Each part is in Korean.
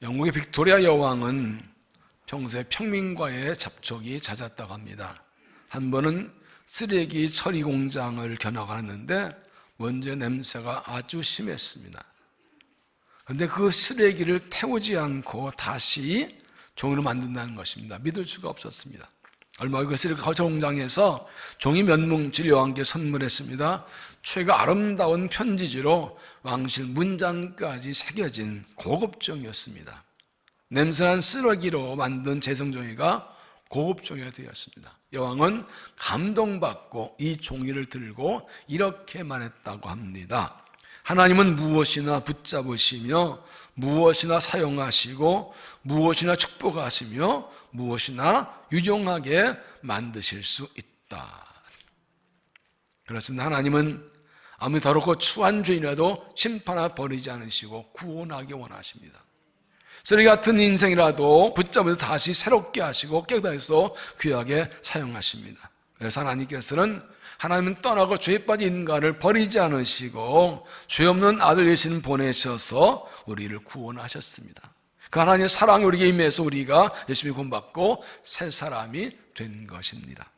영국의 빅토리아 여왕은 평소에 평민과의 접촉이 잦았다고 합니다. 한 번은 쓰레기 처리 공장을 견학하는데 먼지 냄새가 아주 심했습니다. 그런데 그 쓰레기를 태우지 않고 다시 종이로 만든다는 것입니다. 믿을 수가 없었습니다. 얼마 후 그 쓰레기 처리 공장에서 종이 몇 뭉치를 여왕께 선물했습니다. 최고 아름다운 편지지로 왕실 문장까지 새겨진 고급 종이었습니다. 냄새난 쓰레기로 만든 제성종이가 고급 종이가 되었습니다. 여왕은 감동받고 이 종이를 들고 이렇게 말했다고 합니다. 하나님은 무엇이나 붙잡으시며 무엇이나 사용하시고 무엇이나 축복하시며 무엇이나 유용하게 만드실 수 있다. 그렇습니다. 하나님은 아무리 더럽고 추한 죄인이라도 심판하여 버리지 않으시고 구원하기 원하십니다. 쓰레기 같은 인생이라도 붙잡아서 다시 새롭게 하시고 깨끗해서 귀하게 사용하십니다. 그래서 하나님은 떠나고 죄에 빠진 인간을 버리지 않으시고 죄 없는 아들 예수님 보내셔서 우리를 구원하셨습니다. 그 하나님의 사랑이 우리에게 임해서 우리가 예수님이 구원받고 새 사람이 된 것입니다.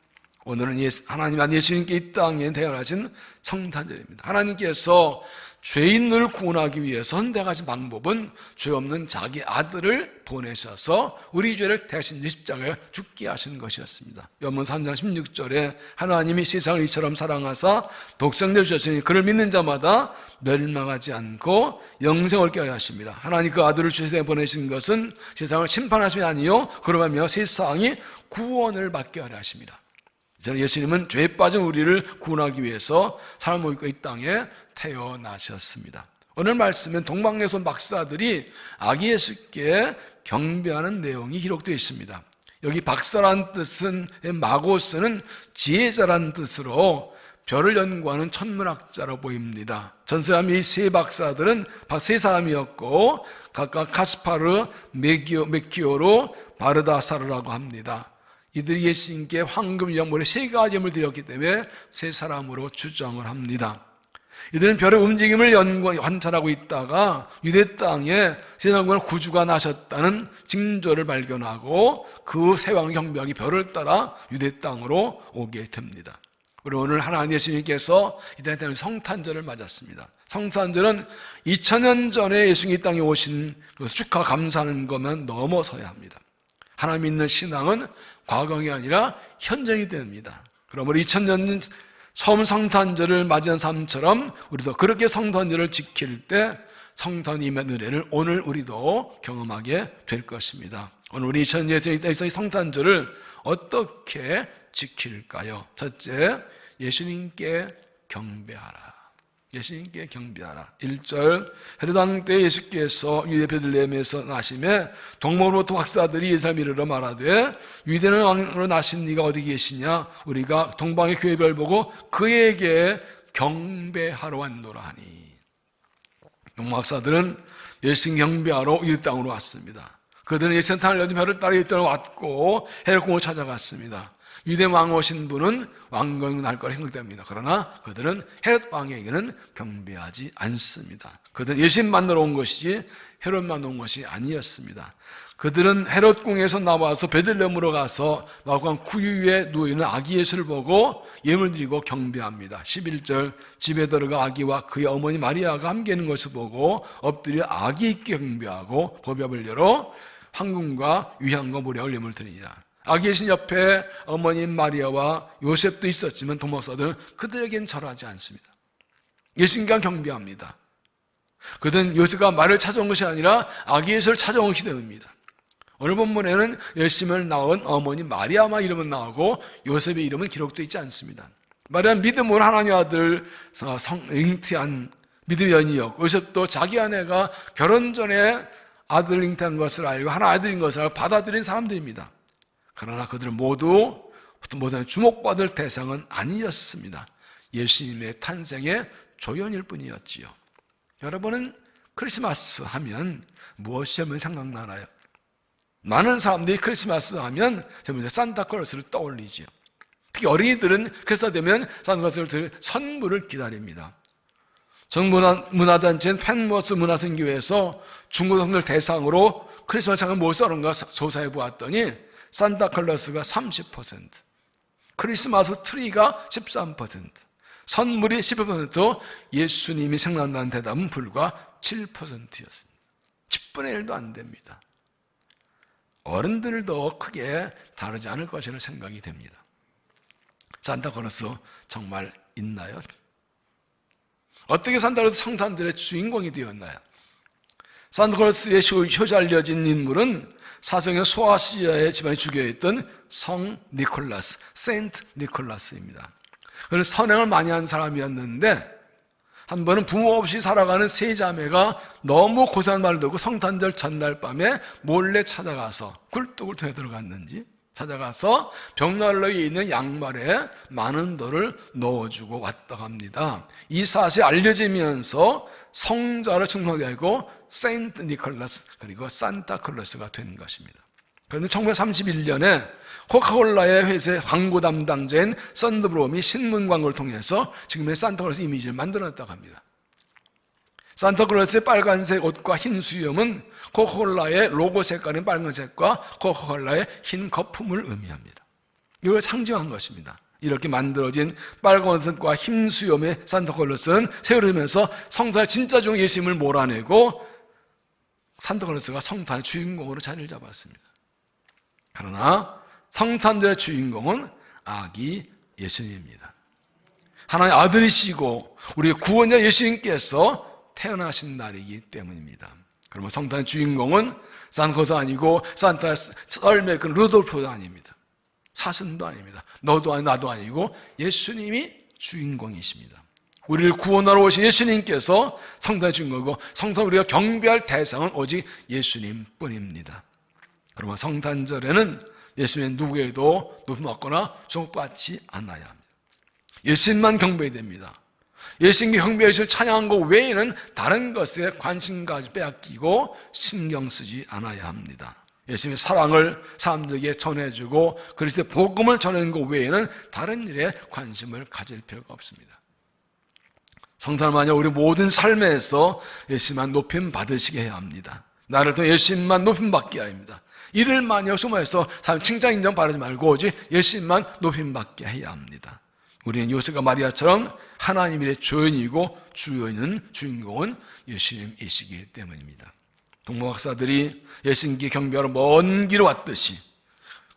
오늘은 하나님 안 예수님께 이 땅에 태어나신 성탄절입니다. 하나님께서 죄인을 구원하기 위해서 선택하신 방법은 죄 없는 자기 아들을 보내셔서 우리 죄를 대신 십자가에 죽게 하신 것이었습니다. 요한복음 3장 16절에 하나님이 세상을 이처럼 사랑하사 독생자를 주셨으니 그를 믿는 자마다 멸망하지 않고 영생을 얻게 하려 하십니다. 하나님 그 아들을 세상에 보내신 것은 세상을 심판하심이 아니요 그러면 세상이 구원을 받게 하려 하십니다. 저는 예수님은 죄에 빠진 우리를 구원하기 위해서 사람을 입고 이 땅에 태어나셨습니다. 오늘 말씀은 동방예수 박사들이 아기 예수께 경배하는 내용이 기록되어 있습니다. 여기 박사란 뜻은 마고스는 지혜자란 뜻으로 별을 연구하는 천문학자로 보입니다. 전사람 이 세 박사들은 세 사람이었고 각각 카스파르, 메키오로, 바르다사르라고 합니다. 이들이 예수님께 황금, 영모의 세 가지 예물을 드렸기 때문에 세 사람으로 추정을 합니다. 이들은 별의 움직임을 관찰하고 있다가 유대 땅에 세상에 구주가 나셨다는 징조를 발견하고 그 세왕 경비하기 별을 따라 유대 땅으로 오게 됩니다. 그리고 오늘 하나님 예수님께서 이 땅에 성탄절을 맞았습니다. 성탄절은 2000년 전에 예수님이 이 땅에 오신 것을 축하 감사하는 것만 넘어서야 합니다. 하나님 믿는 신앙은 과거가 아니라 현재이 됩니다. 그러므로 2000년 처음 성탄절을 맞이한 삶처럼 우리도 그렇게 성탄절을 지킬 때 성탄임의 은혜를 오늘 우리도 경험하게 될 것입니다. 오늘 우리 2000년의 성탄절을 어떻게 지킬까요? 첫째, 예수님께 경배하라. 예수님께 경배하라. 1절, 헤롯 왕 때 예수께서 유대 베들레헴에서 나심에 동방으로부터 박사들이 예수를 이르러 말하되 유대는 왕으로 나신 네가 어디 계시냐? 우리가 동방의 교회별 보고 그에게 경배하러 왔노라 하니. 동방 박사들은 예수님 경배하러 유대 땅으로 왔습니다. 그들은 예수님 탄을 여지 별을 따라 유대 땅으로 왔고 헤롯 공을 찾아갔습니다. 유대 왕 오신 분은 왕궁 날 거라 생각됩니다. 그러나 그들은 헤롯 왕에게는 경배하지 않습니다. 그들은 예수님 만나러 온 것이지 헤롯 만나러 온 것이 아니었습니다. 그들은 헤롯 궁에서 나와서 베들레헴으로 가서 마구간 구유 위에 누워있는 아기 예수를 보고 예물 드리고 경배합니다. 11절, 집에 들어가 아기와 그의 어머니 마리아가 함께 있는 것을 보고 엎드려 아기 있게 경배하고 보배압을 열어 황금과 위향과 모략을 예물 드리니라. 아기 예수님 옆에 어머님 마리아와 요셉도 있었지만 동방사들은 그들에겐 절하지 않습니다. 예수님께 경배합니다. 그들은 요셉과 말을 찾아온 것이 아니라 아기 예수를 찾아온 것이 됩니다. 오늘 본문에는 예수님을 낳은 어머니 마리아만 이름은 나오고 요셉의 이름은 기록되어 있지 않습니다. 마리아는 믿음으로 하나님의 아들 잉태한 믿음의 여인이었고 요셉도 자기 아내가 결혼 전에 아들을 잉태한 것을 알고 하나 아들인 것을 알고 받아들인 사람들입니다. 그러나 그들은 모두 주목받을 대상은 아니었습니다. 예수님의 탄생의 조연일 뿐이었지요. 여러분은 크리스마스 하면 무엇이 하면 생각나나요? 많은 사람들이 크리스마스 하면 전부 산타클로스를 떠올리지요. 특히 어린이들은 크리스마스 되면 산타클로스를 선물을 기다립니다. 전문화단체인 펜머스 문화선교회에서 중고등학생들 대상으로 크리스마스 장을 못 사는가 조사해 보았더니 산타클로스가 30%, 크리스마스 트리가 13%, 선물이 10%, 예수님이 생각난다는 대답은 불과 7%였습니다. 10분의 1도 안 됩니다. 어른들도 크게 다르지 않을 것이라는 생각이 됩니다. 산타클로스 정말 있나요? 어떻게 산타클로스 성탄절의 주인공이 되었나요? 산타클로스의 효자 알려진 인물은 사성의 소아시아의 집안에 주교였던 성 니콜라스, 세인트 니콜라스입니다. 그는 선행을 많이 한 사람이었는데 한 번은 부모 없이 살아가는 세 자매가 너무 고생한 말을 듣고 성탄절 전날 밤에 몰래 찾아가서 굴뚝을 통해 들어갔는지 찾아가서 벽난로에 있는 양말에 많은 돌을 넣어주고 왔다고 합니다. 이 사실이 알려지면서 성자로 충성되고 세인트 니콜라스 그리고 산타클로스가 된 것입니다. 그런데 1931년에 코카콜라의 회사의 광고 담당자인 썬드브롬이 신문 광고를 통해서 지금의 산타클로스 이미지를 만들어냈다고 합니다. 산타클로스의 빨간색 옷과 흰 수염은 코카콜라의 로고 색깔인 빨간색과 코카콜라의 흰 거품을 의미합니다. 이걸 상징한 것입니다. 이렇게 만들어진 빨간색과 흰 수염의 산타클로스는 세월이면서 성탄의 진짜 종 예수님을 몰아내고 산타클로스가 성탄의 주인공으로 자리를 잡았습니다. 그러나 성탄절의 주인공은 아기 예수님입니다. 하나님의 아들이시고 우리의 구원자 예수님께서 태어나신 날이기 때문입니다. 그러면 성탄의 주인공은 산타클로스 아니고 산타 썰매 그 루돌프도 아닙니다. 사슴도 아닙니다. 너도 아니고 나도 아니고 예수님이 주인공이십니다. 우리를 구원하러 오신 예수님께서 성탄의 주인공이고 성탄 우리가 경배할 대상은 오직 예수님뿐입니다. 그러면 성탄절에는 예수님은 누구에도 높임받거나 주목받지 않아야 합니다. 예수님만 경배됩니다. 예수님께 경배하시고 찬양한 것 외에는 다른 것에 관심까지 빼앗기고 신경 쓰지 않아야 합니다. 예수님의 사랑을 사람들에게 전해주고 그리스도의 복음을 전하는 것 외에는 다른 일에 관심을 가질 필요가 없습니다. 성탄을 만약 우리 모든 삶에서 예수님만 높임 받으시게 해야 합니다. 나를 통해 예수님만 높임 받게 해야 합니다. 이를 마냥 숨어서 사람 칭찬 인정 바라지 말고 오직 예수님만 높임 받게 해야 합니다. 우리는 요셉과 마리아처럼 하나님의 조연이고 주인공은 예수님이시기 때문입니다. 동방박사들이 예수님께 경배하러 먼 길을 왔듯이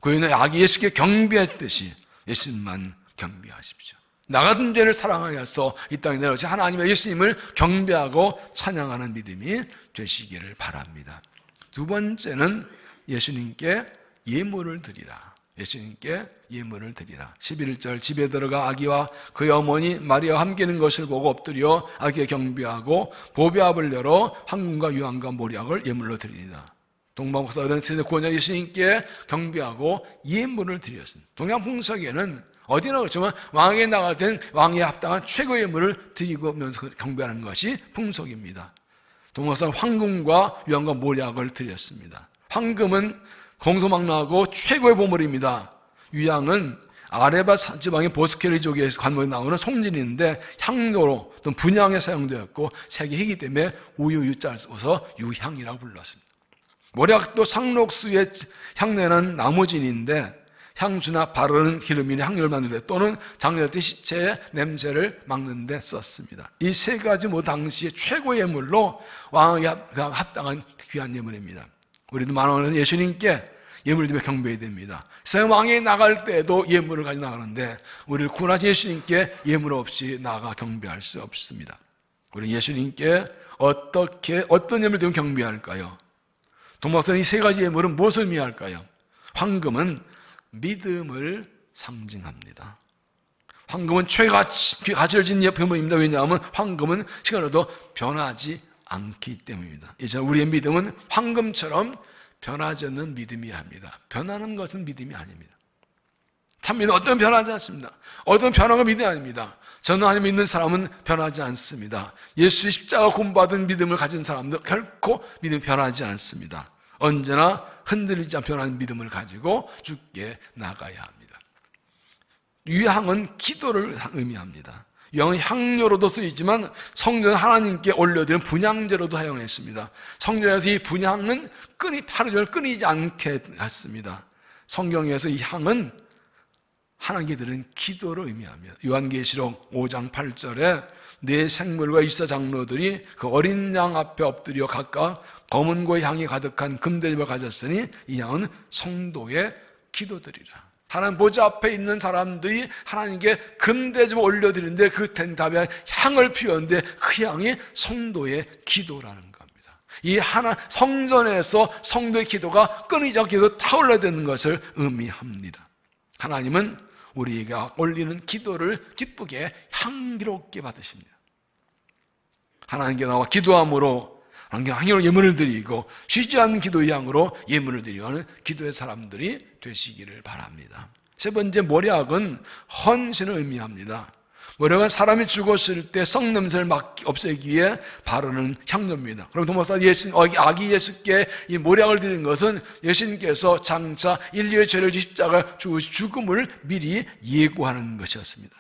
그의 아기 예수께 경배했듯이 예수님만 경배하십시오. 나 같은 죄를 사랑하여서 이 땅에 내려오신 하나님의 예수님을 경배하고 찬양하는 믿음이 되시기를 바랍니다. 두 번째는 예수님께 예물을 드리라. 예수님께 예물을 드리라. 11절 집에 들어가 아기와 그의 어머니 마리아와 함께 있는 것을 보고 엎드려 아기에 경배하고 보배압을 열어 황금과 유황과 모략을 예물로 드리리라. 동방박사들은 구원자 예수님께 경배하고 예물을 드렸습니다. 동양풍속에는 어디나 그렇지만 왕에게 나갈 때는 왕에 합당한 최고의 예물을 드리면서 경배하는 것이 풍속입니다. 동방박사는 황금과 유황과 모략을 드렸습니다. 황금은 공소망라하고 최고의 보물입니다. 유향은 아레바 지방의 보스케리족의 관문에 나오는 송진인데 향료로 또는 분향에 사용되었고 색이 희기 때문에 우유자를 써서 유향이라고 불렀습니다. 모략도 상록수의 향내는 나무진인데 향주나 바르는 기름이나 향료를 만들 때 또는 장례할 때 시체의 냄새를 막는 데 썼습니다. 이 세 가지 당시의 최고의 예물로 왕에게 합당한 귀한 예물입니다. 우리도 만원은 예수님께 예물을 드리며 경배해야 됩니다. 세상 왕에 나갈 때도 예물을 가지고 나가는데 우리를 구원하신 예수님께 예물 없이 나가 경배할 수 없습니다. 우리 예수님께 어떤 예물을 드리면 경배할까요? 동방박사는 이 세 가지 예물은 무엇을 의미할까요? 황금은 믿음을 상징합니다. 황금은 최가치를 지닌 예물입니다. 왜냐하면 황금은 시간으로도 변하지 않기 때문입니다. 이제 우리의 믿음은 황금처럼 변하지 않는 믿음이어야 합니다. 변하는 것은 믿음이 아닙니다. 참 믿음 어떤 변하지 않습니다. 어떤 변화가 믿음이 아닙니다. 저는 하나님 믿는 사람은 변하지 않습니다. 예수 십자가 구원받은 믿음을 가진 사람도 결코 믿음이 변하지 않습니다. 언제나 흔들리지 않고 변하는 믿음을 가지고 주께 나가야 합니다. 유향은 기도를 의미합니다. 유황은 향료로도 쓰이지만 성전은 하나님께 올려드리는 분향제로도 사용했습니다. 성전에서 이 분향은 하루 종일 끊이지 않게 했습니다. 성경에서 이 향은 하나님께 드리는 기도를 의미합니다. 요한계시록 5장 8절에 네 생물과 이사 장로들이 그 어린 양 앞에 엎드려 각각 검은 고의 향이 가득한 금대접을 가졌으니 이 향은 성도의 기도드리라. 하나님 보좌 앞에 있는 사람들이 하나님께 금대접을 올려드리는데 그 텐탑에 향을 피웠는데 그 향이 성도의 기도라는 겁니다. 이 성전에서 성도의 기도가 끊이지 않게 타올라야 되는 것을 의미합니다. 하나님은 우리가 올리는 기도를 기쁘게 향기롭게 받으십니다. 하나님께 나와 기도함으로 하나님께 향기로 예물을 드리고 쉬지 않는 기도의 향으로 예물을 드리고 하는 기도의 사람들이 되시기를 바랍니다. 세 번째, 모략은 헌신을 의미합니다. 모략은 사람이 죽었을 때 썩냄새를 없애기 위해 바르는 향료입니다. 그럼 도마사 아기 예수께 이 모략을 드린 것은 예수님께서 장차 인류의 죄를 십자가 죽음을 미리 예고하는 것이었습니다.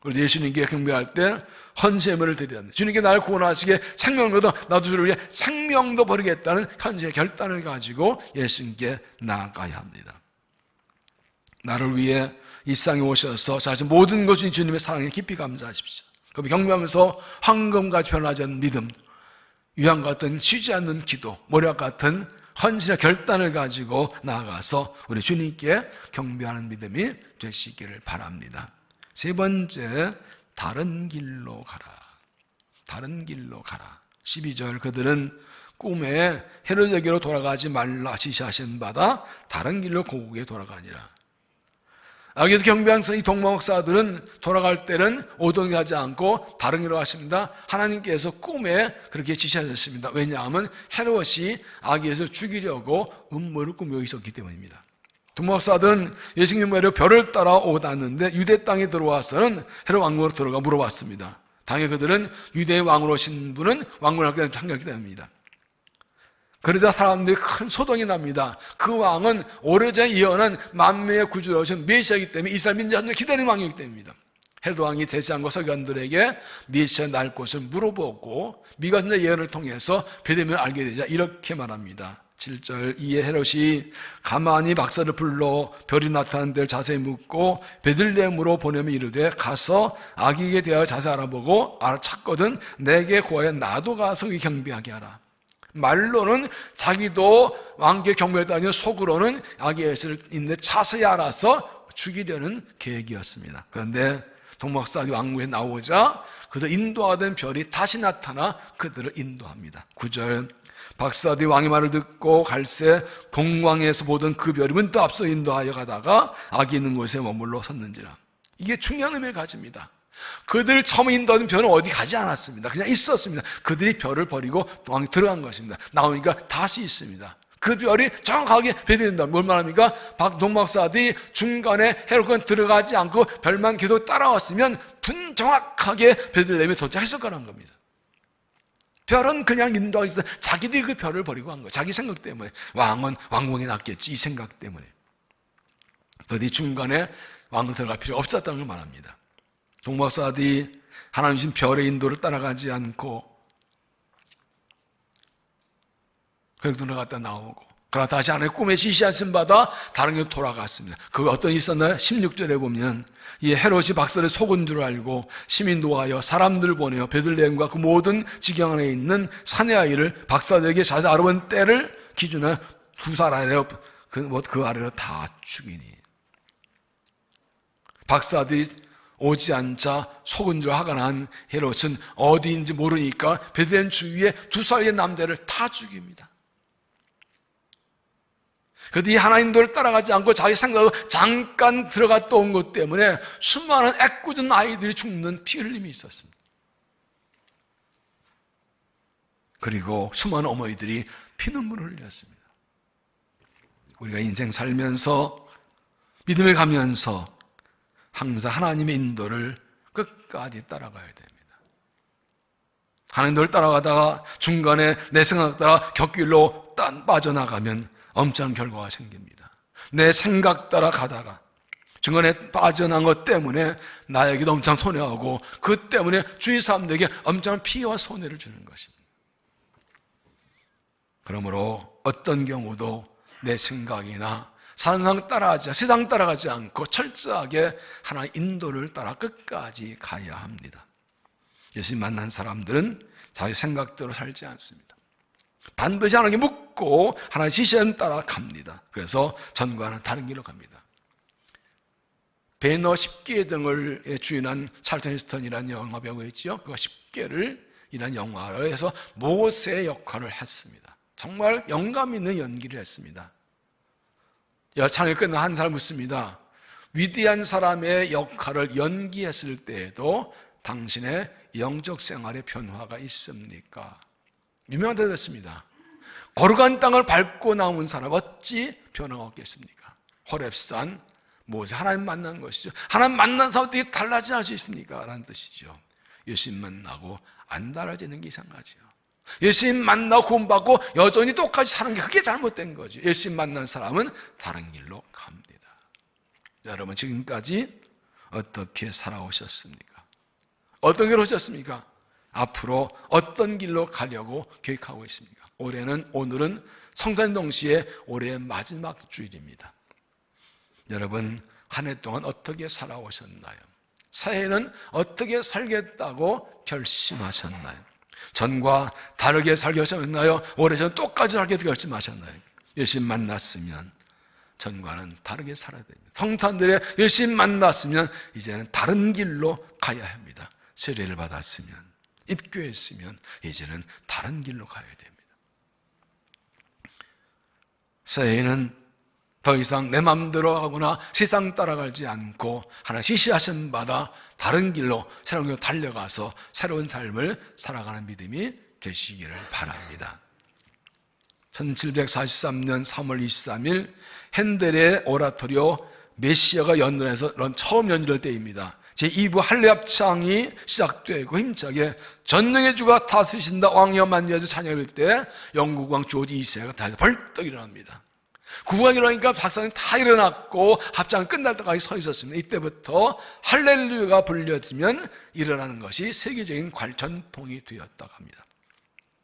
그래서 예수님께 경배할 때 헌세물을 드려야 합니다. 주님께 나를 구원하시게 생명도 나도 주를 위해 생명도 버리겠다는 현실의 결단을 가지고 예수님께 나아가야 합니다. 나를 위해 이 세상에 오셔서 자신 모든 것이 주님의 사랑에 깊이 감사하십시오. 그럼 경배하면서 황금같이 변하지 않는 믿음, 유황 같은 쉬지 않는 기도, 모략 같은 헌신의 결단을 가지고 나아가서 우리 주님께 경배하는 믿음이 되시기를 바랍니다. 세 번째, 다른 길로 가라. 다른 길로 가라. 12절, 그들은 꿈에 헤로데게로 돌아가지 말라 지시하신 바다 다른 길로 고국에 돌아가니라. 여기서 경배한 이 동방목사들은 돌아갈 때는 오동이 가지 않고 다른 길로 가십니다. 하나님께서 꿈에 그렇게 지시하셨습니다. 왜냐하면 헤롯이 아기에서 죽이려고 음모를 꾸미고 있었기 때문입니다. 동방목사들은 예수님 외로 별을 따라 오았는데 유대 땅에 들어와서는 헤롯 왕궁으로 들어가 물어봤습니다. 당연히 그들은 유대의 왕으로 오신 분은 왕궁을 하게 생각하기 때문입니다. 그러자 사람들이 큰 소동이 납니다. 그 왕은 오래전에 예언한 만민의 구주로 오신 메시아이기 때문에 이스라엘 민족이 기다리는 왕이기 때문입니다. 헤롯 왕이 제사장과 서기관들에게 메시아 날 곳을 물어보고 미가 선지자 예언을 통해서 베들레헴을 알게 되자 이렇게 말합니다. 7절, 이에 헤롯이 가만히 박사를 불러 별이 나타난 데를 자세히 묻고 베들레헴으로 보내며 이르되 가서 아기에게 대하여 자세히 알아보고 알아찾거든 내게 구하여 나도 가서 이 경배하게 하라. 말로는 자기도 왕께 경배했다니 속으로는 아기 예수를 있는데 자세히 알아서 죽이려는 계획이었습니다. 그런데 동방목사들이 왕궁에 나오자 그들 인도하던 별이 다시 나타나 그들을 인도합니다. 9절, 박사들이 왕의 말을 듣고 갈새 동광에서 보던 그 별이 문득 앞서 인도하여 가다가 아기 있는 곳에 머물러 섰는지라. 이게 중요한 의미를 가집니다. 그들을 처음 인도하던 별은 어디 가지 않았습니다. 그냥 있었습니다. 그들이 별을 버리고 동방에 들어간 것입니다. 나오니까 다시 있습니다. 그 별이 정확하게 배려된다. 뭘 말합니까? 동방목사들이 중간에 헤롯은 들어가지 않고 별만 계속 따라왔으면 정확하게 베들레헴에 도착했을 거라는 겁니다. 별은 그냥 인도하기 위해서 자기들이 그 별을 버리고 한 거예요. 자기 생각 때문에. 왕은 왕궁에 놨겠지, 이 생각 때문에. 그들이 중간에 왕궁 들어갈 필요 없었다는 걸 말합니다. 동방목사들이 하나님 주신 별의 인도를 따라가지 않고 그렇게 들어갔다 나오고 그러나 다시 하나님 꿈에 지시하신 바다 다른 길로 돌아갔습니다. 그 어떤 일이 있었나요? 16절에 보면 이 헤롯이 박사를 속은 줄 알고 시민도하여 사람들을 보내어 베들레헴과 그 모든 지경 안에 있는 사내 아이를 박사들에게 자세히 알아본 때를 기준으로 2살 아래로 그 아래로 다 죽이니. 박사들이 오지 않자 속은 줄 화가 난 헤롯은 어디인지 모르니까 베들레헴 주위에 2살의 남자를 다 죽입니다. 그들이 하나님도를 따라가지 않고 자기 생각으로 잠깐 들어갔다 온 것 때문에 수많은 애꿎은 아이들이 죽는 피 흘림이 있었습니다. 그리고 수많은 어머니들이 피눈물을 흘렸습니다. 우리가 인생 살면서 믿음을 가면서 항상 하나님의 인도를 끝까지 따라가야 됩니다. 하나님도를 따라가다가 중간에 내 생각 따라 곁길로 빠져나가면 엄청난 결과가 생깁니다. 내 생각 따라 가다가 중간에 빠져난 것 때문에 나에게도 엄청 손해하고 그 때문에 주위 사람들에게 엄청난 피해와 손해를 주는 것입니다. 그러므로 어떤 경우도 내 생각이나 세상 따라가지 않고 철저하게 하나의 인도를 따라 끝까지 가야 합니다. 예수님 만난 사람들은 자기 생각대로 살지 않습니다. 반드시 하나님께 묻고 하나님의 지시에 따라 갑니다. 그래서 전과는 다른 길로 갑니다. 배너 10개 등을 주인한 찰턴 히스턴이라는 영화 배우였죠. 그 10개를 이란 영화를 해서 모세의 역할을 했습니다. 정말 영감 있는 연기를 했습니다. 촬영이 끝나 한 사람 묻습니다. 위대한 사람의 역할을 연기했을 때에도 당신의 영적 생활에 변화가 있습니까? 유명한 대답이었습니다. 거룩한 땅을 밟고 나온 사람 어찌 변화가 없겠습니까? 호렙산 모세 하나님 만난 것이죠. 하나님 만난 사람 어떻게 달라질 수 있습니까? 라는 뜻이죠. 예수님 만나고 안 달라지는 게 이상하죠. 예수님 만나고 구원받고 여전히 똑같이 사는 게 그게 잘못된 거죠. 예수님 만난 사람은 다른 길로 갑니다. 자, 여러분 지금까지 어떻게 살아오셨습니까? 어떤 길로 오셨습니까? 앞으로 어떤 길로 가려고 계획하고 있습니까? 오늘은 성탄 동시에 올해의 마지막 주일입니다. 여러분 한 해 동안 어떻게 살아오셨나요? 새해에는 어떻게 살겠다고 결심하셨나요? 전과 다르게 살게 하셨나요? 올해 전 똑같이 살게 결심하셨나요? 예수님 만났으면 전과는 다르게 살아야 됩니다. 성탄절에 예수님 만났으면 이제는 다른 길로 가야 합니다. 세례를 받았으면, 입교했으면 이제는 다른 길로 가야 됩니다. 새해에는 더 이상 내 마음대로 하거나 세상 따라가지 않고 하나님 지시하신 바다 다른 길로 새로운 길로 달려가서 새로운 삶을 살아가는 믿음이 되시기를 바랍니다. 1743년 3월 23일 핸델의 오라토리오 메시아가 연단에서 처음 연주할 때입니다. 제2부 할례 합창이 시작되고 힘차게 전능의 주가 다스리신다 왕이여 만유하여 찬양할 때 영국 왕 조지 2세가 다리에서 벌떡 일어납니다. 구호가 일어나니까 박사님 다 일어났고 합창 끝날 때까지 서 있었습니다. 이때부터 할렐루야가 불려지면 일어나는 것이 세계적인 전통이 되었다고 합니다.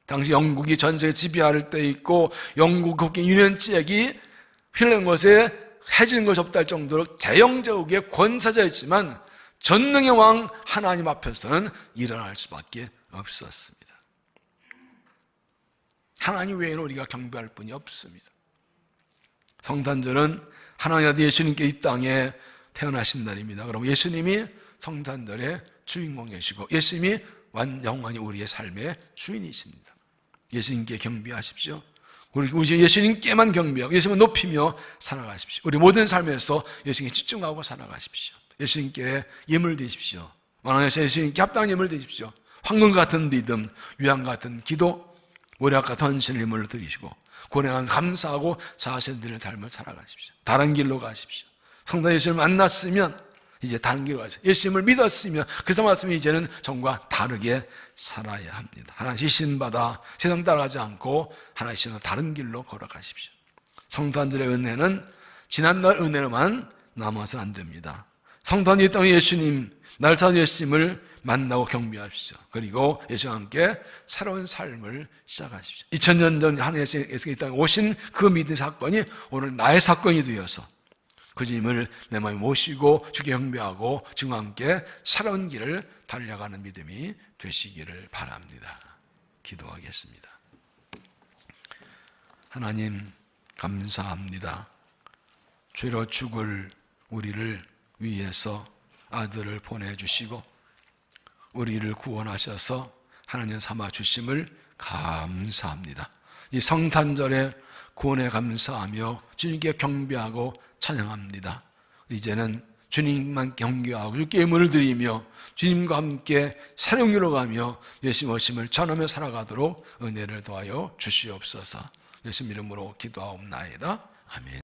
당시 영국이 전 세계 지배할 때 있고 영국 국기 유년잭이 휘는 것에 해지는 것이 없다 할 정도로 제형제국의 권사자였지만 전능의 왕 하나님 앞에서는 일어날 수밖에 없었습니다. 하나님 외에는 우리가 경배할 분이 없습니다. 성탄절은 하나님 아들 예수님께 이 땅에 태어나신 날입니다. 그럼 예수님이 성탄절의 주인공이시고 예수님이 영원히 우리의 삶의 주인이십니다. 예수님께 경배하십시오. 우리 예수님께만 경배하고 예수님을 높이며 살아가십시오. 우리 모든 삶에서 예수님께 집중하고 살아가십시오. 예수님께 예물 드십시오. 만원에서 예수님께 합당한 예물 드십시오. 황금 같은 믿음, 유향 같은 기도, 모략 같은 헌신을 예물로 드리시고 고뇌한 감사하고 자신 드리는 삶을 살아가십시오. 다른 길로 가십시오. 성탄 예수님을 만났으면 이제 다른 길로 가십시오. 예수님을 믿었으면 그래서 말씀이 이제는 전과 다르게 살아야 합니다. 하나님 지신받아 세상 따라가지 않고 하나님 지신 다른 길로 걸어가십시오. 성탄절의 은혜는 지난날 은혜로만 남아서는 안 됩니다. 성탄이 있다면 예수님, 날 찾은 예수님을 만나고 경배하십시오. 그리고 예수와 함께 새로운 삶을 시작하십시오. 2000년 전 하나님께서 이 땅에 오신 그 믿음 사건이 오늘 나의 사건이 되어서 그 주님을 내 마음에 모시고 주께 경배하고 주와 함께 새로운 길을 달려가는 믿음이 되시기를 바랍니다. 기도하겠습니다. 하나님 감사합니다. 죄로 죽을 우리를 위해서 아들을 보내주시고 우리를 구원하셔서 하나님 삼아 주심을 감사합니다. 이 성탄절에 구원에 감사하며 주님께 경배하고 찬양합니다. 이제는 주님만 경배하고 주께 예물을 드리며 주님과 함께 새로운 길로 가며 예수님 오심을 전하며 살아가도록 은혜를 더하여 주시옵소서. 예수님 이름으로 기도하옵나이다. 아멘.